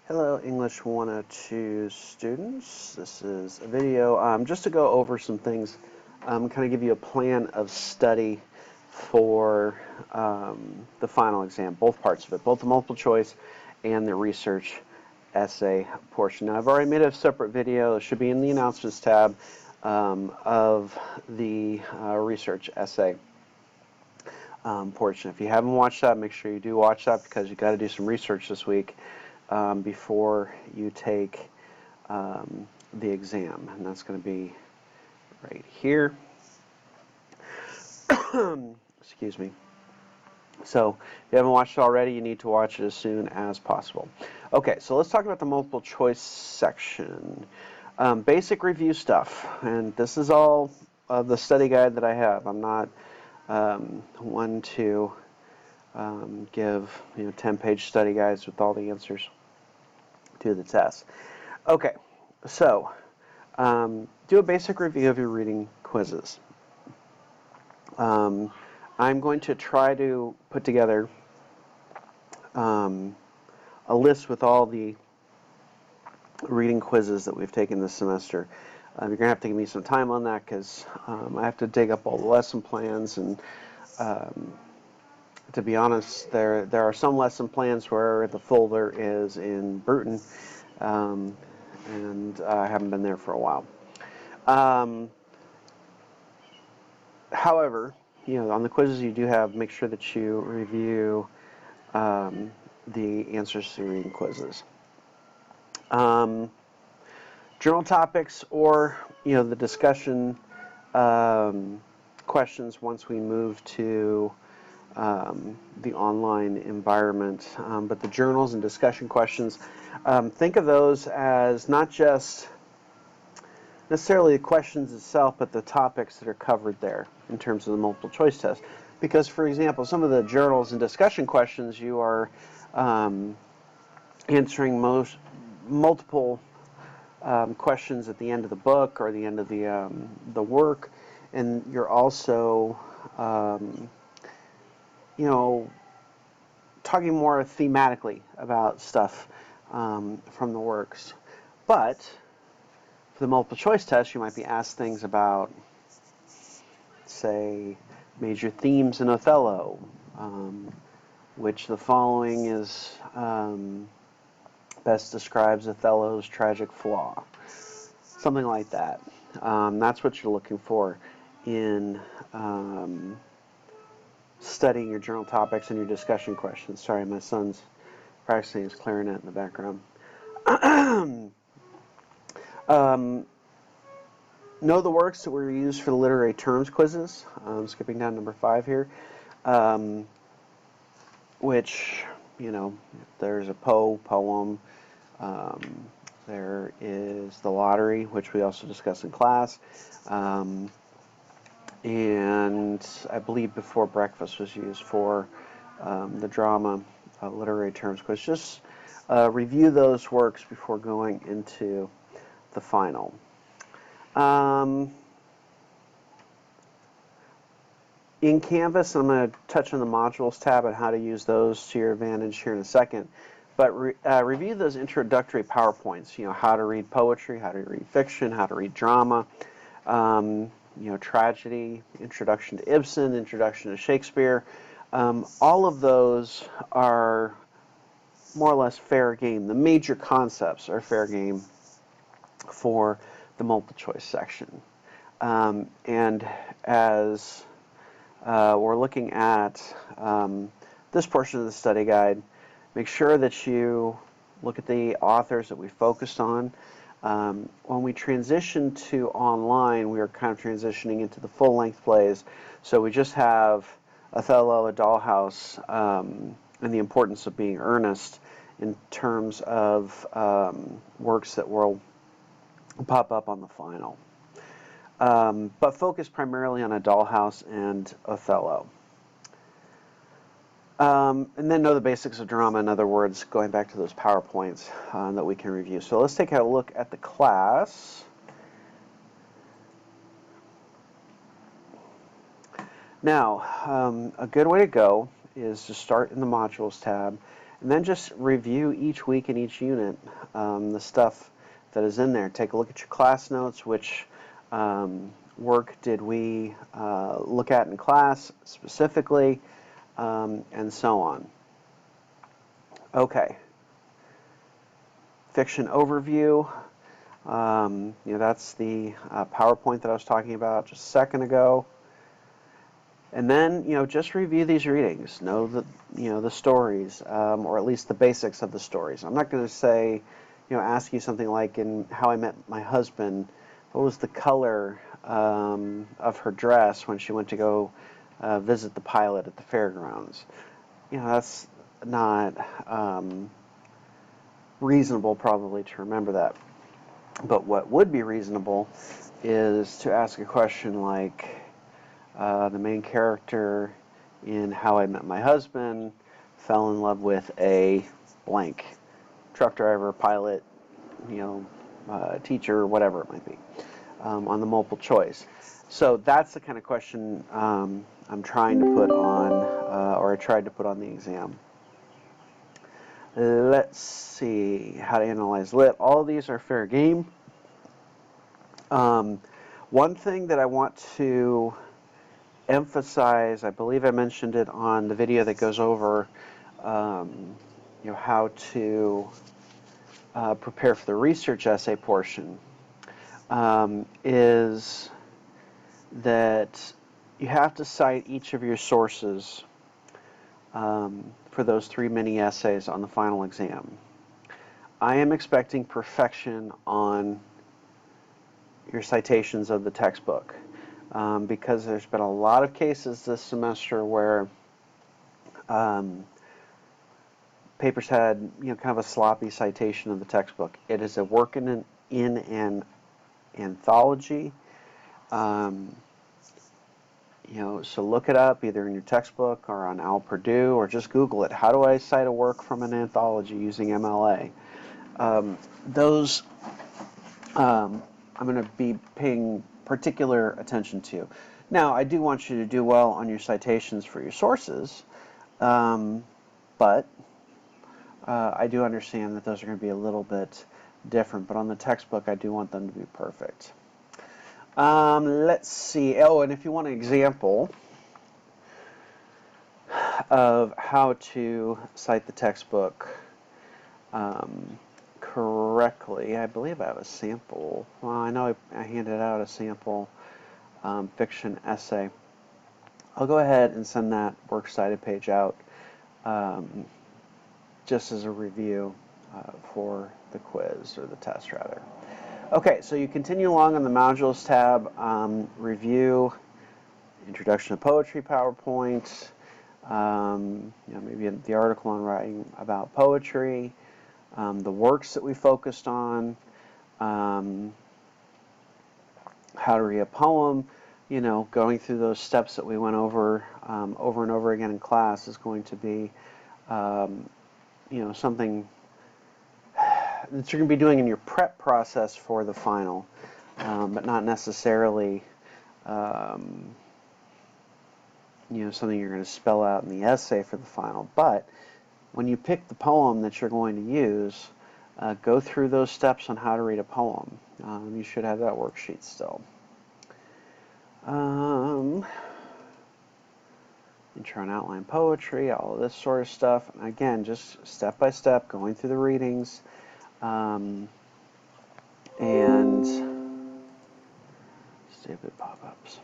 Hello, English 102 students. This is a video just to go over some things, kind of give you a plan of study for the final exam, both parts of it, both the multiple choice and the research essay portion. Now, I've already made a separate video, it should be in the announcements tab, of the research essay portion. If you haven't watched that, make sure you do watch that because you've got to do some research this week before you take the exam, and that's going to be right here. Excuse me. So if you haven't watched it already, you need to watch it as soon as possible. Okay, so let's talk about the multiple choice section. Basic review stuff, and this is all the study guide that I have. I'm not one to give 10-page study guides with all the answers to the test. Okay, so do a basic review of your reading quizzes. I'm going to try to put together a list with all the reading quizzes that we've taken this semester. You're going to have to give me some time on that because I have to dig up all the lesson plans, and to be honest, there are some lesson plans where the folder is in Bruton, and I haven't been there for a while. However, on the quizzes you do have, make sure that you review the answers to the reading quizzes. Journal topics, or the discussion questions once we move to the online environment. But the journals and discussion questions, think of those as not just necessarily the questions itself, but the topics that are covered there in terms of the multiple choice test. Because, for example, some of the journals and discussion questions, you are answering multiple questions at the end of the book or the end of the work, and you're also talking more thematically about stuff from the works. But for the multiple choice test, you might be asked things about, say, major themes in Othello, which the following is best describes Othello's tragic flaw. Something like that. That's what you're looking for in studying your journal topics and your discussion questions. Sorry, my son's practicing his clarinet in the background. Know the works that were used for the literary terms quizzes. Skipping down number 5 here. Which, there's a poem. There is the lottery, which we also discussed in class. And I believe Before Breakfast was used for the drama literary terms quiz. Just review those works before going into the final. In Canvas, I'm going to touch on the modules tab and how to use those to your advantage here in a second. But review those introductory PowerPoints. How to read poetry, how to read fiction, how to read drama, tragedy, introduction to Ibsen, introduction to Shakespeare. All of those are more or less fair game. The major concepts are fair game for the multiple choice section. And as we're looking at this portion of the study guide, make sure that you look at the authors that we focused on. When we transition to online, we are kind of transitioning into the full-length plays. So we just have Othello, A Dollhouse, and the importance of being earnest in terms of works that will pop up on the final. But focus primarily on A Dollhouse and Othello. And then know the basics of drama, in other words, going back to those PowerPoints that we can review. So let's take a look at the class. Now, a good way to go is to start in the modules tab And then just review each week in each unit the stuff that is in there. Take a look at your class notes, which work did we look at in class specifically, and so on. Okay. Fiction overview. That's the PowerPoint that I was talking about just a second ago. And then, just review these readings. Know the stories, or at least the basics of the stories. I'm not going to say, ask you something like in How I Met My Husband, what was the color of her dress when she went to go visit the pilot at the fairgrounds? That's not reasonable probably to remember that. But what would be reasonable is to ask a question like, the main character in How I Met My Husband fell in love with a blank truck driver, pilot, teacher, whatever it might be, on the multiple choice. So that's the kind of question I'm trying to put on, or I tried to put on the exam. Let's see, how to analyze lit. All of these are fair game. One thing that I want to emphasize, I believe I mentioned it on the video that goes over how to prepare for the research essay portion, is that you have to cite each of your sources for those 3 mini essays on the final exam. I am expecting perfection on your citations of the textbook, because there's been a lot of cases this semester where papers had kind of a sloppy citation of the textbook. It is a work in an anthology. So look it up either in your textbook or on Al Purdue, or just Google it. How do I cite a work from an anthology using MLA? Those I'm going to be paying particular attention to. Now, I do want you to do well on your citations for your sources, but I do understand that those are going to be a little bit different. But on the textbook, I do want them to be perfect. Let's see. Oh, and if you want an example of how to cite the textbook correctly, I believe I have a sample. Well, I know I handed out a sample fiction essay. I'll go ahead and send that works cited page out just as a review for the quiz, or the test rather. Okay, so you continue along on the modules tab, review, introduction to poetry PowerPoint, maybe the article on writing about poetry, the works that we focused on, how to read a poem. Going through those steps that we went over and over again in class is going to be something that you're going to be doing in your prep process for the final, but not necessarily something you're going to spell out in the essay for the final. But when you pick the poem that you're going to use, go through those steps on how to read a poem. You should have that worksheet still. Intro and outline poetry, all of this sort of stuff. And again, just step by step, going through the readings, and stupid pop-ups.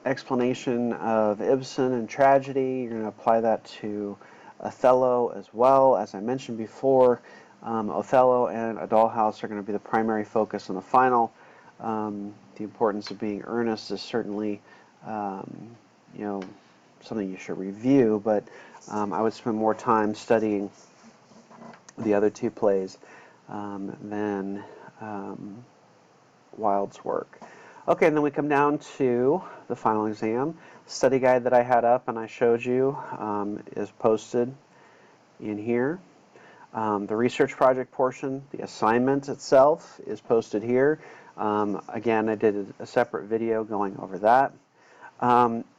Explanation of Ibsen and tragedy. You're going to apply that to Othello as well. As I mentioned before, Othello and A Dollhouse are going to be the primary focus on the final. The importance of being earnest is certainly, something you should review, but I would spend more time studying the other 2 plays than Wilde's work. Okay, and then we come down to the final exam. Study guide that I had up and I showed you is posted in here. The research project portion, the assignment itself, is posted here. Again, I did a separate video going over that.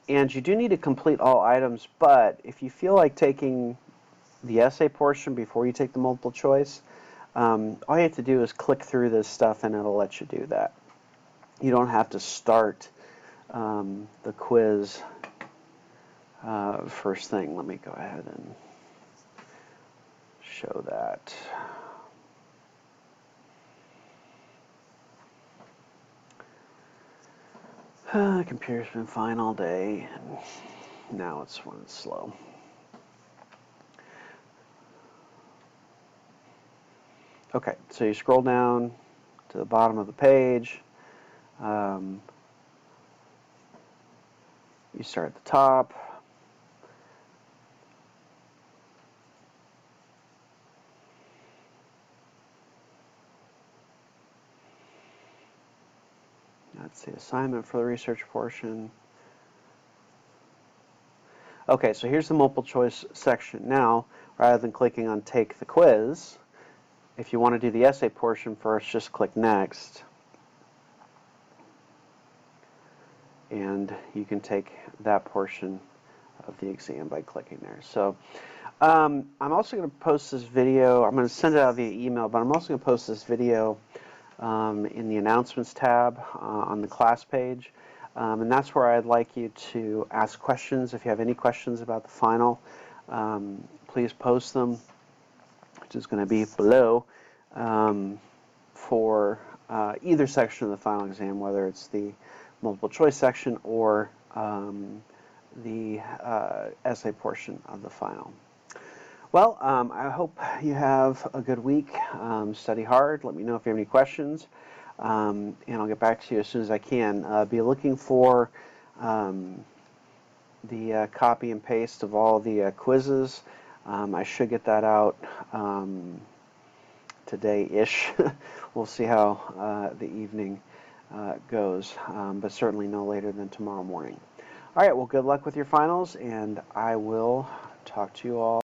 And you do need to complete all items, but if you feel like taking the essay portion before you take the multiple choice, all you have to do is click through this stuff and it'll let you do that. You don't have to start the quiz first thing. Let me go ahead and show that. The computer's been fine all day, and now it's when it's slow. Okay, so you scroll down to the bottom of the page. You start at the top. That's the assignment for the research portion. Okay, so here's the multiple choice section. Now, rather than clicking on take the quiz, if you want to do the essay portion first, just click next. And you can take that portion of the exam by clicking there. So I'm also going to post this video. I'm going to send it out via email, but I'm also going to post this video in the announcements tab on the class page. And that's where I'd like you to ask questions. If you have any questions about the final, please post them, which is going to be below for either section of the final exam, whether it's the multiple choice section or the essay portion of the final. Well, I hope you have a good week. Study hard. Let me know if you have any questions, and I'll get back to you as soon as I can. Be looking for the copy and paste of all the quizzes. I should get that out today-ish. We'll see how the evening goes, but certainly no later than tomorrow morning. All right, well, good luck with your finals, and I will talk to you all